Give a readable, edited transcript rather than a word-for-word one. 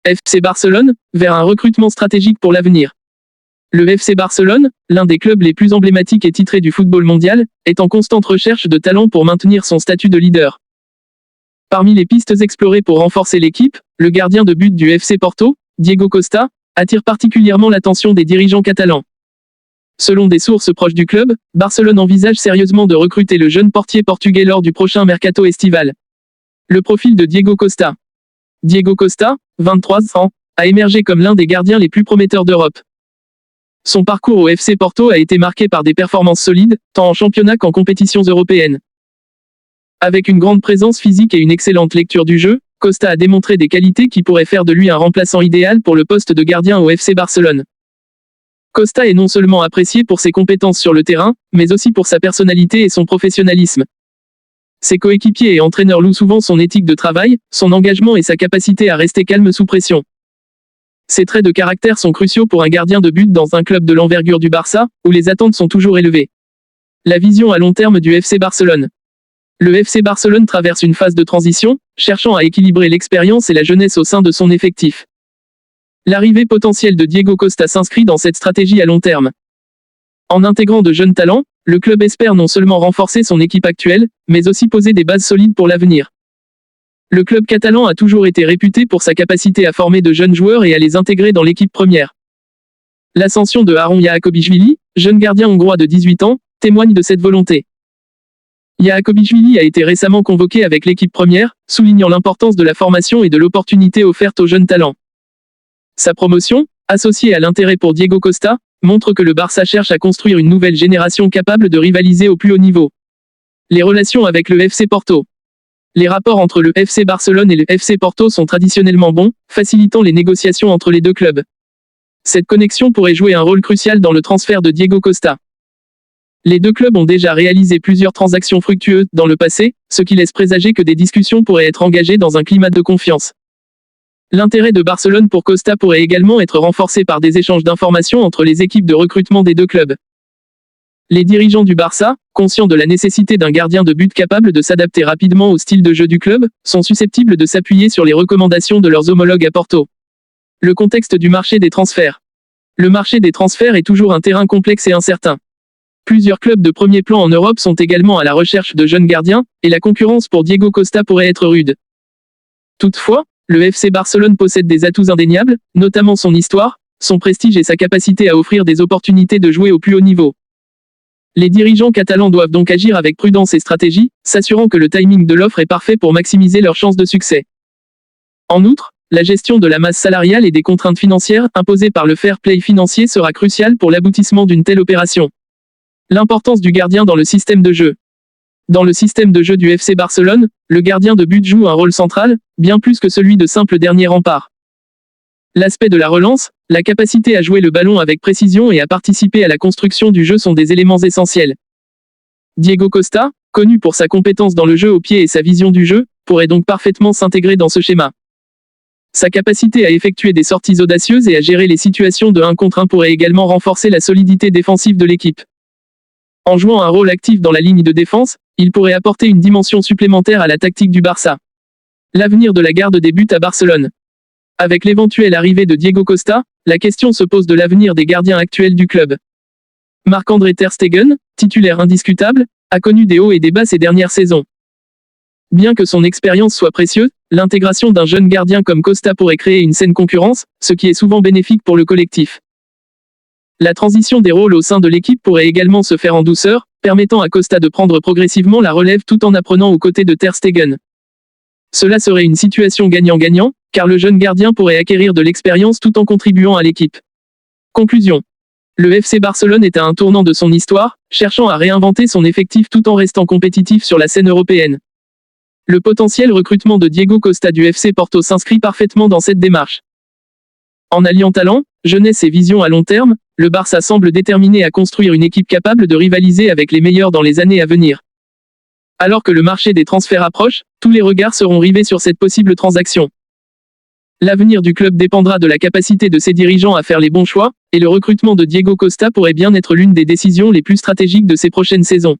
FC Barcelone, vers un recrutement stratégique pour l'avenir. Le FC Barcelone, l'un des clubs les plus emblématiques et titrés du football mondial, est en constante recherche de talents pour maintenir son statut de leader. Parmi les pistes explorées pour renforcer l'équipe, le gardien de but du FC Porto, Diego Costa, attire particulièrement l'attention des dirigeants catalans. Selon des sources proches du club, Barcelone envisage sérieusement de recruter le jeune portier portugais lors du prochain mercato estival. Le profil de Diego Costa. Diego Costa, 23 ans, a émergé comme l'un des gardiens les plus prometteurs d'Europe. Son parcours au FC Porto a été marqué par des performances solides, tant en championnat qu'en compétitions européennes. Avec une grande présence physique et une excellente lecture du jeu, Costa a démontré des qualités qui pourraient faire de lui un remplaçant idéal pour le poste de gardien au FC Barcelone. Costa est non seulement apprécié pour ses compétences sur le terrain, mais aussi pour sa personnalité et son professionnalisme. Ses coéquipiers et entraîneurs louent souvent son éthique de travail, son engagement et sa capacité à rester calme sous pression. Ces traits de caractère sont cruciaux pour un gardien de but dans un club de l'envergure du Barça, où les attentes sont toujours élevées. La vision à long terme du FC Barcelone. Le FC Barcelone traverse une phase de transition, cherchant à équilibrer l'expérience et la jeunesse au sein de son effectif. L'arrivée potentielle de Diego Costa s'inscrit dans cette stratégie à long terme. En intégrant de jeunes talents, le club espère non seulement renforcer son équipe actuelle, mais aussi poser des bases solides pour l'avenir. Le club catalan a toujours été réputé pour sa capacité à former de jeunes joueurs et à les intégrer dans l'équipe première. L'ascension de Aron Iakobishvili, jeune gardien hongrois de 18 ans, témoigne de cette volonté. Iakobishvili a été récemment convoqué avec l'équipe première, soulignant l'importance de la formation et de l'opportunité offerte aux jeunes talents. Sa promotion, associée à l'intérêt pour Diego Costa, montre que le Barça cherche à construire une nouvelle génération capable de rivaliser au plus haut niveau. Les relations avec le FC Porto. Les rapports entre le FC Barcelone et le FC Porto sont traditionnellement bons, facilitant les négociations entre les deux clubs. Cette connexion pourrait jouer un rôle crucial dans le transfert de Diego Costa. Les deux clubs ont déjà réalisé plusieurs transactions fructueuses dans le passé, ce qui laisse présager que des discussions pourraient être engagées dans un climat de confiance. L'intérêt de Barcelone pour Costa pourrait également être renforcé par des échanges d'informations entre les équipes de recrutement des deux clubs. Les dirigeants du Barça, conscients de la nécessité d'un gardien de but capable de s'adapter rapidement au style de jeu du club, sont susceptibles de s'appuyer sur les recommandations de leurs homologues à Porto. Le contexte du marché des transferts. Le marché des transferts est toujours un terrain complexe et incertain. Plusieurs clubs de premier plan en Europe sont également à la recherche de jeunes gardiens, et la concurrence pour Diego Costa pourrait être rude. Toutefois, le FC Barcelone possède des atouts indéniables, notamment son histoire, son prestige et sa capacité à offrir des opportunités de jouer au plus haut niveau. Les dirigeants catalans doivent donc agir avec prudence et stratégie, s'assurant que le timing de l'offre est parfait pour maximiser leurs chances de succès. En outre, la gestion de la masse salariale et des contraintes financières imposées par le fair play financier sera cruciale pour l'aboutissement d'une telle opération. L'importance du gardien dans le système de jeu. Dans le système de jeu du FC Barcelone, le gardien de but joue un rôle central, bien plus que celui de simple dernier rempart. L'aspect de la relance, la capacité à jouer le ballon avec précision et à participer à la construction du jeu sont des éléments essentiels. Diego Costa, connu pour sa compétence dans le jeu au pied et sa vision du jeu, pourrait donc parfaitement s'intégrer dans ce schéma. Sa capacité à effectuer des sorties audacieuses et à gérer les situations de 1 contre 1 pourrait également renforcer la solidité défensive de l'équipe. En jouant un rôle actif dans la ligne de défense, il pourrait apporter une dimension supplémentaire à la tactique du Barça. L'avenir de la garde des buts à Barcelone. Avec l'éventuelle arrivée de Diego Costa, la question se pose de l'avenir des gardiens actuels du club. Marc-André ter Stegen, titulaire indiscutable, a connu des hauts et des bas ces dernières saisons. Bien que son expérience soit précieuse, l'intégration d'un jeune gardien comme Costa pourrait créer une saine concurrence, ce qui est souvent bénéfique pour le collectif. La transition des rôles au sein de l'équipe pourrait également se faire en douceur, permettant à Costa de prendre progressivement la relève tout en apprenant aux côtés de ter Stegen. Cela serait une situation gagnant-gagnant, car le jeune gardien pourrait acquérir de l'expérience tout en contribuant à l'équipe. Conclusion. Le FC Barcelone est à un tournant de son histoire, cherchant à réinventer son effectif tout en restant compétitif sur la scène européenne. Le potentiel recrutement de Diego Costa du FC Porto s'inscrit parfaitement dans cette démarche. En alliant talent, jeunesse et vision à long terme, le Barça semble déterminé à construire une équipe capable de rivaliser avec les meilleurs dans les années à venir. Alors que le marché des transferts approche, tous les regards seront rivés sur cette possible transaction. L'avenir du club dépendra de la capacité de ses dirigeants à faire les bons choix, et le recrutement de Diego Costa pourrait bien être l'une des décisions les plus stratégiques de ces prochaines saisons.